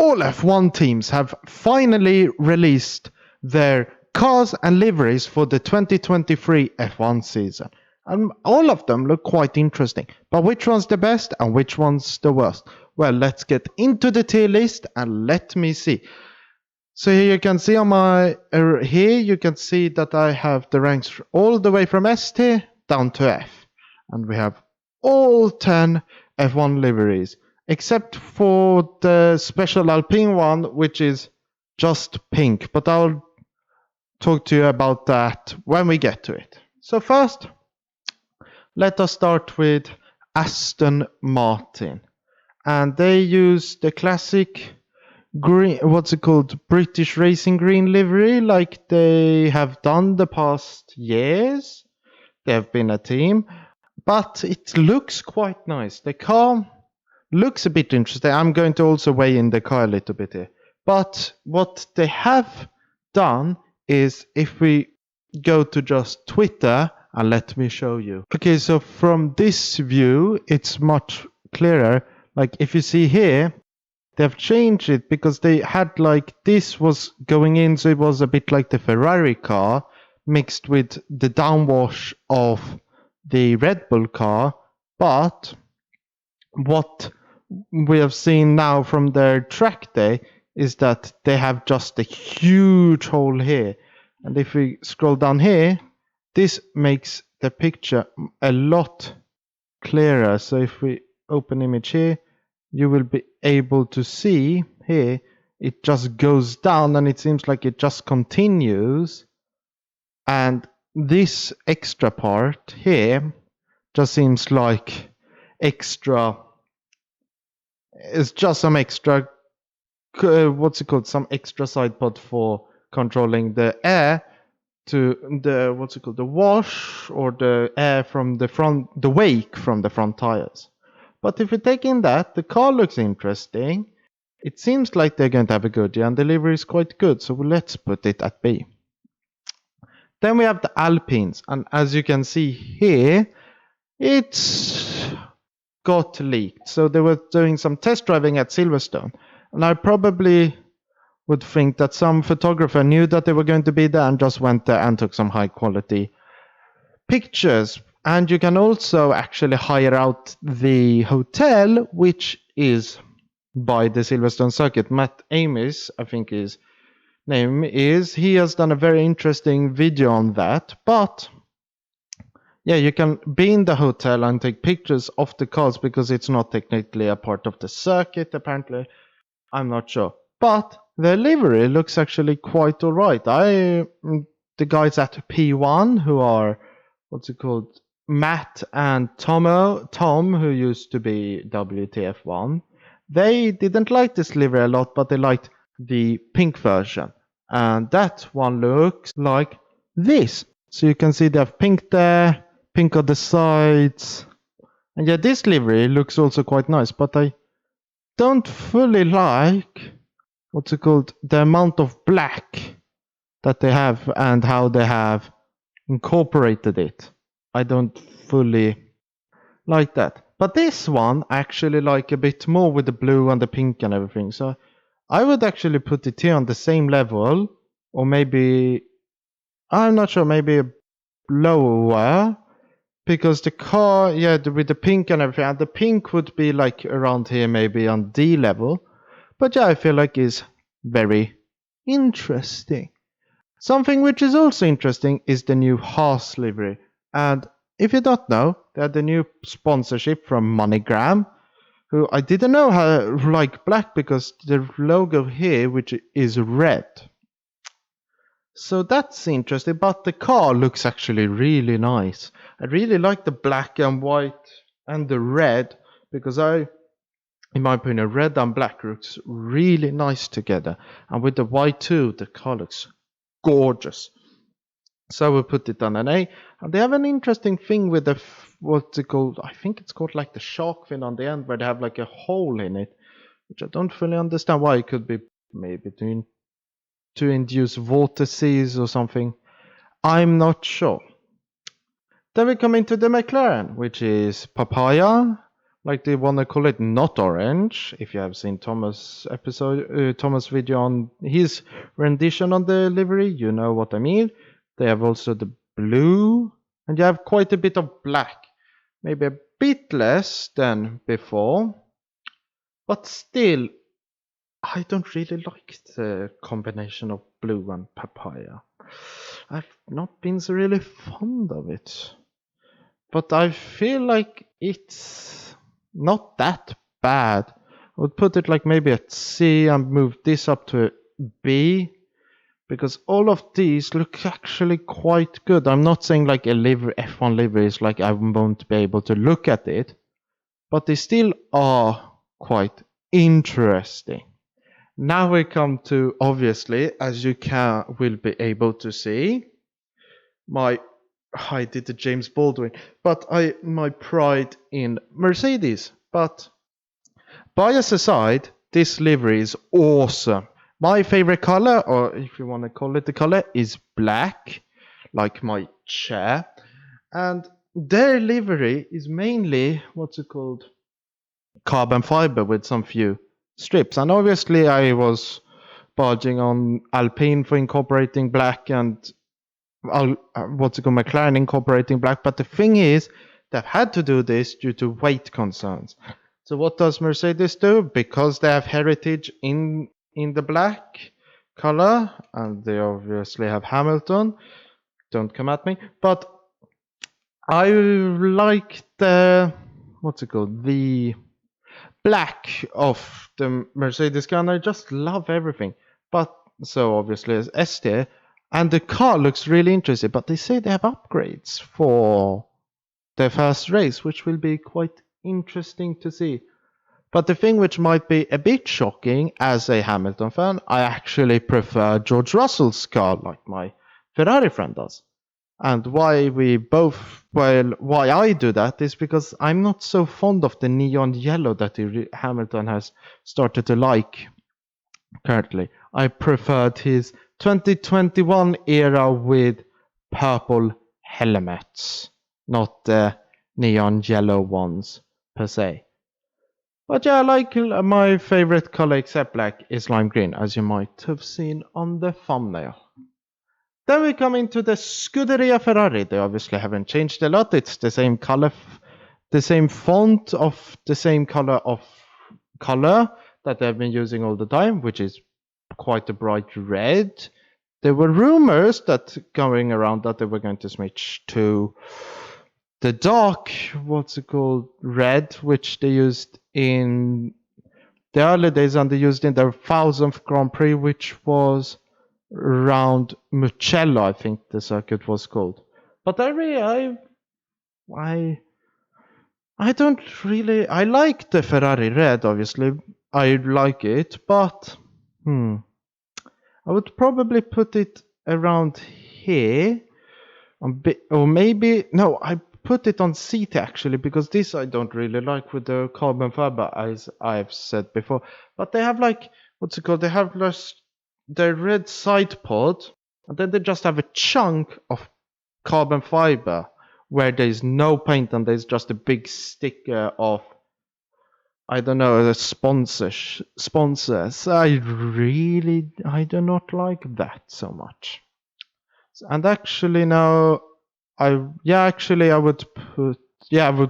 all F1 teams have finally released their cars and liveries for the 2023 F1 season. And all of them look quite interesting. But which one's the best and which one's the worst? Well, let's get into the tier list and let me see. So here you can see on my here you can see that I have the ranks all the way from S tier down to F. And we have all 10 F1 liveries, except for the special Alpine one, which is just pink. But I'll talk to you about that when we get to it. So first, let us start with Aston Martin. And they use the classic green, what's it called, British Racing Green livery, like they have done the past years. They have been a team. But it looks quite nice. The car looks a bit interesting. I'm going to also weigh in the car a little bit here. But what they have done is, if we go to just Twitter, and let me show you. Okay, so from this view, it's much clearer. Like if you see here, they have changed it because they had like this was going in, so it was a bit like the Ferrari car mixed with the downwash of the Red Bull car. But what we have seen now from their track day is that they have just a huge hole here. And if we scroll down here, this makes the picture a lot clearer. So if we open image here, you will be able to see here, it just goes down and it seems like it just continues. And this extra part here just seems like extra. It's just some extra, what's it called? Some extra side pod for controlling the air to the, what's it called? The wash or the air from the front, the wake from the front tires. But if we take in that, the car looks interesting. It seems like they're going to have a good year, and the livery is quite good. So let's put it at B. Then we have the Alpines, and as you can see here, it's got leaked. So they were doing some test driving at Silverstone, and I probably would think that some photographer knew that they were going to be there and just went there and took some high quality pictures. And you can also actually hire out the hotel, which is by the Silverstone circuit. Matt Amis, I think his name is, he has done a very interesting video on that. But yeah, you can be in the hotel and take pictures of the cars because it's not technically a part of the circuit, apparently. I'm not sure. But the livery looks actually quite alright. The guys at P1 who are, what's it called, Matt and Tom, who used to be WTF1, they didn't like this livery a lot, but they liked the pink version. And that one looks like this. So you can see they have pink there, pink on the sides. And yeah, this livery looks also quite nice, but I don't fully like, what's it called, the amount of black that they have and how they have incorporated it. I don't fully like that. But this one I actually like a bit more with the blue and the pink and everything. So I would actually put it here on the same level, or maybe, I'm not sure, maybe lower. Because the car, yeah, with the pink and everything, and the pink would be like around here, maybe on D level. But yeah, I feel like it's very interesting. Something which is also interesting is the new Haas livery. And if you don't know, they had the new sponsorship from MoneyGram, who I didn't know how like black because the logo here, which is red. So that's interesting, but the car looks actually really nice. I really like the black and white and the red because in my opinion, red and black looks really nice together. And with the white too, the car looks gorgeous. So we'll put it on an A. And they have an interesting thing with the, what's it called? I think it's called like the shark fin on the end where they have like a hole in it, which I don't fully understand why. It could be maybe to induce vortices or something. I'm not sure. Then we come into the McLaren, which is Papaya, like they want to call it not orange. If you have seen Thomas video on his rendition on the livery, you know what I mean. They have also the blue, and you have quite a bit of black, maybe a bit less than before, but still, I don't really like the combination of blue and papaya. I've not been so really fond of it. But I feel like it's not that bad. I would put it like maybe at C and move this up to B. Because all of these look actually quite good. I'm not saying like a F1 livery is like I won't be able to look at it. But they still are quite interesting. Now we come to, obviously, as you will be able to see, I did the James Baldwin, but my pride in Mercedes. But bias aside, this livery is awesome. My favorite color, or if you want to call it the color, is black, like my chair. And their livery is mainly, what's it called? Carbon fiber with some few strips. And obviously I was barging on Alpine for incorporating black and McLaren incorporating black. But the thing is, they've had to do this due to weight concerns. So what does Mercedes do? Because they have heritage in the black color, and they obviously have Hamilton. Don't come at me. But I like the the black of the Mercedes car. I just love everything. But so obviously as S tier. And the car looks really interesting, but they say they have upgrades for their first race, which will be quite interesting to see. But the thing which might be a bit shocking as a Hamilton fan, I actually prefer George Russell's car like my Ferrari friend does. And why I do that is because I'm not so fond of the neon yellow that Hamilton has started to like currently. I preferred his 2021 era with purple helmets, not the neon yellow ones per se. But yeah, like my favorite color except black is lime green, as you might have seen on the thumbnail. Then we come into the Scuderia Ferrari. They obviously haven't changed a lot. It's the same color, the same font of the same color that they've been using all the time, which is quite a bright red. There were rumors that going around that they were going to switch to the dark, red, which they used in the early days, and they used in their 1000th Grand Prix, which was around Mugello, I think the circuit was called. But I don't really. I like the Ferrari red, obviously. I like it, but I would probably put it around here, or maybe no. I put it on C actually, because this I don't really like with the carbon fiber, as I've said before. But they have like They have their red side pod, and then they just have a chunk of carbon fiber where there's no paint and there's just a big sticker of, I don't know, the sponsors. I do not like that so much. And actually now, I would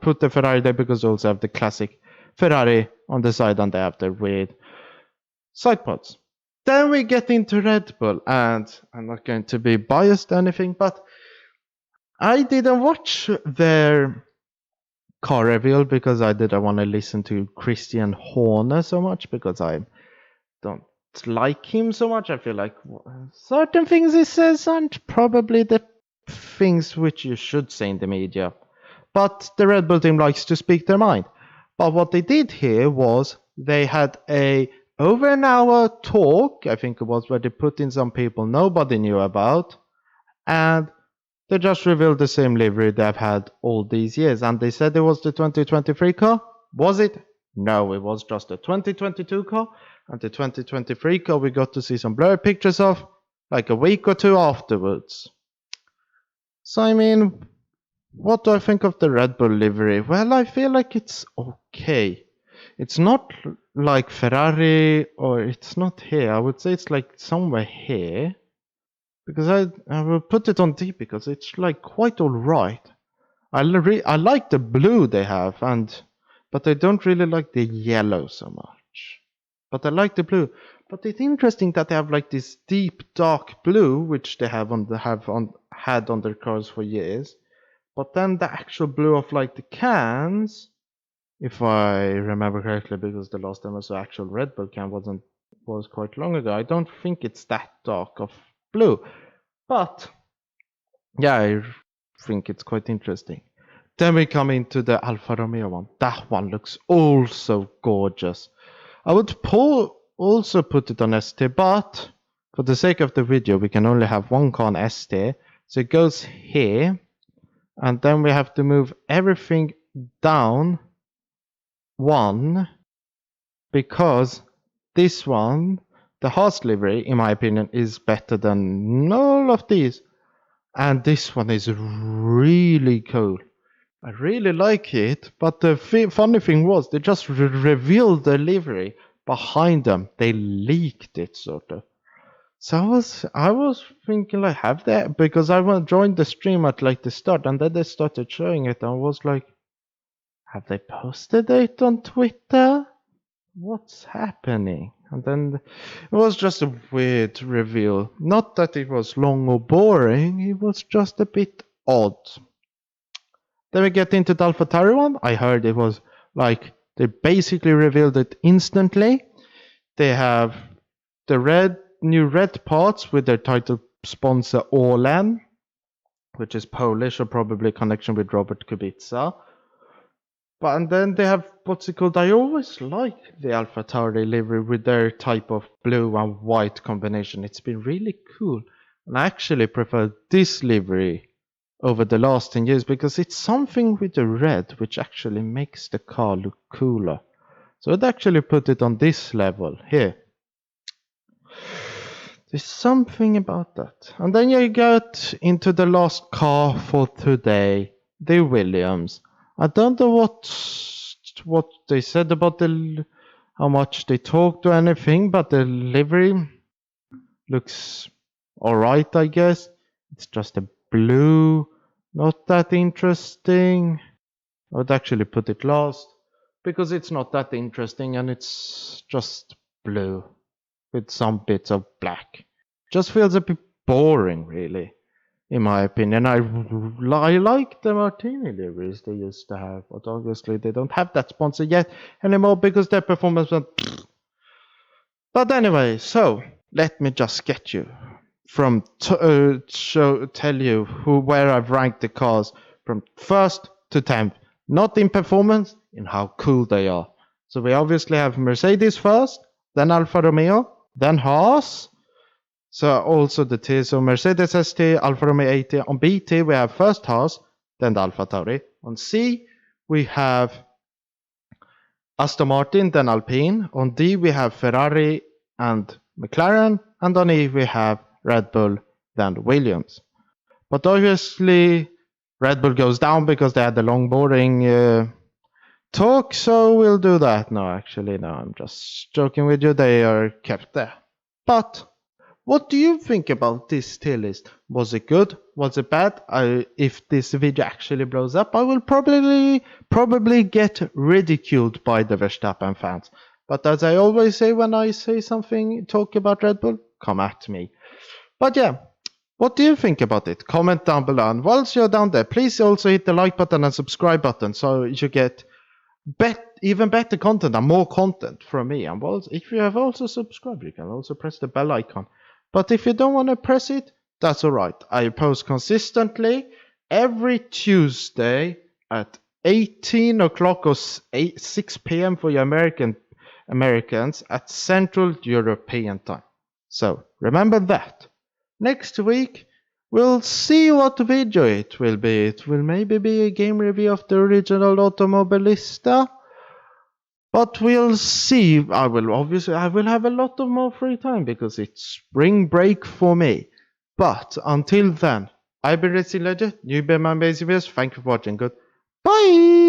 put the Ferrari there because they also have the classic Ferrari on the side and they have the weird side pods. Then we get into Red Bull, and I'm not going to be biased or anything, but I didn't watch their car reveal because I didn't want to listen to Christian Horner so much, because I don't like him so much. I feel like certain things he says aren't probably the things which you should say in the media. But the Red Bull team likes to speak their mind. But what they did here was they had over an hour talk, I think it was, where they put in some people nobody knew about, and they just revealed the same livery they've had all these years. And they said it was the 2023 car. Was it? No, it was just a 2022 car. And the 2023 car we got to see some blurry pictures of like a week or two afterwards. So I mean, what do I think of the Red Bull livery? Well, I feel like it's okay. It's not like Ferrari, or it's not here. I would say it's like somewhere here. Because I will put it on D because it's like quite alright. I like the blue they have, but I don't really like the yellow so much. But I like the blue. But it's interesting that they have like this deep dark blue, which they had on their cars for years. But then the actual blue of like the cans, if I remember correctly, because the last time I saw actual Red Bull can was quite long ago. I don't think it's that dark of blue. But yeah, I think it's quite interesting. Then we come into the Alfa Romeo one. That one looks also gorgeous. I would also put it on ST, but for the sake of the video, we can only have one car on ST. So it goes here, and then we have to move everything down one, because this one, the Haas livery, in my opinion, is better than all of these. And this one is really cool. I really like it, but the funny thing was they just revealed the livery behind them. They leaked it, sort of. So I was thinking like, have they? Because I joined the stream at like the start, and then they started showing it, and I was like, have they posted it on Twitter? What's happening? And then it was just a weird reveal. Not that it was long or boring, it was just a bit odd. Then we get into the AlphaTauri one. I heard it was like they basically revealed it instantly. They have the new red parts with their title sponsor Orlen, which is Polish or probably a connection with Robert Kubica. And then they have what's it called? I always like the AlphaTauri livery with their type of blue and white combination. It's been really cool. And I actually prefer this livery over the last 10 years because it's something with the red which actually makes the car look cooler. So I'd actually put it on this level here. There's something about that. And then you get into the last car for today, the Williams. I don't know what they said about how much they talked or anything, but the livery looks alright, I guess. It's just a blue, not that interesting. I would actually put it last because it's not that interesting and it's just blue with some bits of black. Just feels a bit boring, really, in my opinion. I like the Martini liveries they used to have, but obviously they don't have that sponsor yet anymore because their performance went. But anyway, so let me just get you from tell you where I've ranked the cars from first to 10th, not in performance, in how cool they are. So we obviously have Mercedes first, then Alfa Romeo, then Haas. So also the tier, so Mercedes ST, Alfa Romeo 80. On BT we have first Haas, then the AlphaTauri. On C we have Aston Martin, then Alpine. On D we have Ferrari and McLaren, and on E we have Red Bull, then Williams. But obviously Red Bull goes down because they had the long boring talk, so we'll do that. No, actually, no, I'm just joking with you. They are kept there. But what do you think about this tier list? Was it good? Was it bad? If this video actually blows up, I will probably get ridiculed by the Verstappen fans. But as I always say when I say something, talk about Red Bull, come at me. But yeah, what do you think about it? Comment down below. And whilst you're down there, please also hit the like button and subscribe button so you get even better content and more content from me. And if you have also subscribed, you can also press the bell icon. But if you don't want to press it, that's alright. I post consistently every Tuesday at 18 o'clock or 6 p.m. for your Americans at Central European time. So remember that. Next week, we'll see what video it will be. It will maybe be a game review of the original Automobilista. But we'll see. I will have a lot of more free time because it's spring break for me. But until then, I've been Racing Legend, you've been my amazing viewers, thank you for watching, good. Bye!